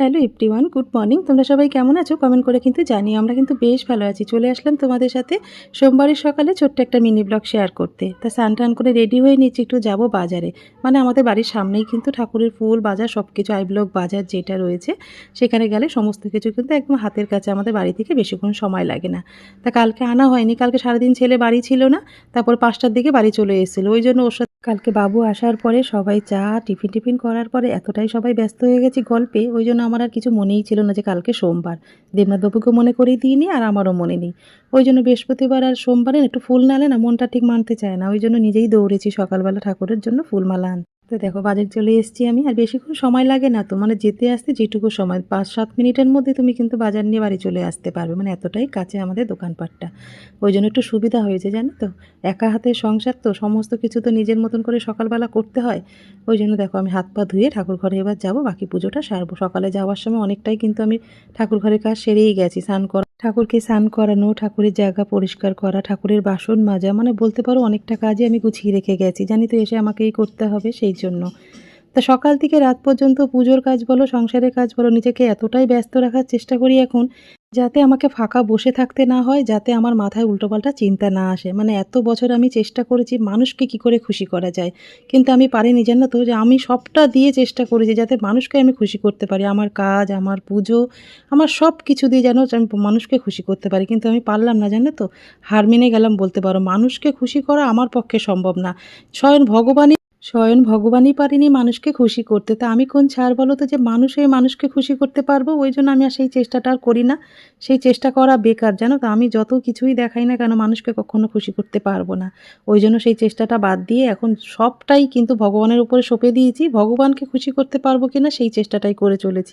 Hello everyone, good morning. তোমরা সবাই কেমন আছো? কমেন্ট করে কিন্তু জানিও। আমরা কিন্তু বেশ ভালো আছি। চলে আসলাম তোমাদের সাথে সোমবারের সকালে ছোট্ট একটা মিনি ব্লগ শেয়ার করতে। তা স্নান টান করে রেডি হয়ে নিচ্ছি, একটু যাব বাজারে। মানে আমাদের বাড়ির সামনেই কিন্তু ঠাকুরের ফুল বাজার সব কিছু আই ব্লক বাজার যেটা রয়েছে, সেখানে গেলে সমস্ত কিছু কিন্তু একদম হাতের কাছে, আমাদের বাড়ি থেকে বেশিক্ষণ সময় লাগে না। তা কালকে আনা হয়নি, কালকে সারাদিন ছেলে বাড়ি ছিল না। তারপর ৫টার দিকে বাড়ি চলে এসেছিলো, ওই জন্য ওর সাথে কালকে বাবু আসার পরে সবাই চা টিফিন করার পরে এতটাই সবাই ব্যস্ত হয়ে গেছি গল্পে, ওই জন্য আমার আর কিছু মনেই ছিল না যে কালকে সোমবার। দেবনাথবাবুকে মনে করিয়ে দিইনি আর আমারও মনে নেই। ওই জন্য বৃহস্পতিবার আর সোমবারে একটু ফুল না এলে না মনটা ঠিক মানতে চায় না, ওই জন্য নিজেই দৌড়েছি সকালবেলা ঠাকুরের জন্য ফুলমালা আনতে। তো দেখো বাজার চলে এসেছি আমি, আর বেশিক্ষণ সময় লাগে না তো, মানে যেতে আসতে যেটুকু সময় ৫-৭ মিনিটের মধ্যে তুমি কিন্তু বাজার নিয়ে বাড়ি চলে আসতে পারবে, মানে এতটাই কাছে আমাদের দোকানপাটটা। ওই জন্য একটু সুবিধা হয়েছে জানো তো, একা হাতে সংসার তো, সমস্ত কিছু তো নিজের মতন করে সকালবেলা করতে হয়। ওই জন্য দেখো আমি হাত পা ধুয়ে ঠাকুর ঘরে এবার যাব, বাকি পুজোটা সারবো। সকালে যাওয়ার সময় অনেকটাই কিন্তু আমি ঠাকুর ঘরের কাজ সেরেই গেছি। ঠাকুরকে স্নান করানো, ঠাকুরের জায়গা পরিষ্কার করা, ঠাকুরের বাসন মাজা, মানে বলতে পারো অনেকটা কাজই আমি গুছিয়ে রেখে গেছি। জানি তো এসে আমাকেই করতে হবে, সেই জন্য। তা সকাল থেকে রাত পর্যন্ত পুজোর কাজ বলো, সংসারের কাজ বলো, নিজেকে এতটাই ব্যস্ত রাখার চেষ্টা করি এখন, যাতে আমাকে ফাঁকা বসে থাকতে না হয়, যাতে আমার মাথায় উল্টোপাল্টা চিন্তা না আসে। মানে এত বছর আমি চেষ্টা করেছি মানুষকে কি করে খুশি করা যায়, কিন্তু আমি পারিনি জানো তো, যে আমি সবটা দিয়ে চেষ্টা করেছি যাতে মানুষকে আমি খুশি করতে পারি। আমার কাজ, আমার পুজো, আমার সব কিছু দিয়ে যেন আমি মানুষকে খুশি করতে পারি, কিন্তু আমি পারলাম না জানো তো। হার মেনে গেলাম বলতে পারো। মানুষকে খুশি করা আমার পক্ষে সম্ভব না। স্বয়ং ভগবানই পারেনি মানুষকে খুশি করতে। তা আমি কোন ছাড় বলো তো, যে মানুষকে খুশি করতে পারবো। ওই জন্য আমি আর সেই চেষ্টাটা আর করি না। সেই চেষ্টা করা বেকার জানো তো, আমি যত কিছুই দেখাই না কেন মানুষকে কখনো খুশি করতে পারবো না। ওই জন্য সেই চেষ্টাটা বাদ দিয়ে এখন সবটাই কিন্তু ভগবানের উপরে সঁপে দিয়েছি। ভগবানকে খুশি করতে পারবো কিনা সেই চেষ্টাটাই করে চলেছি।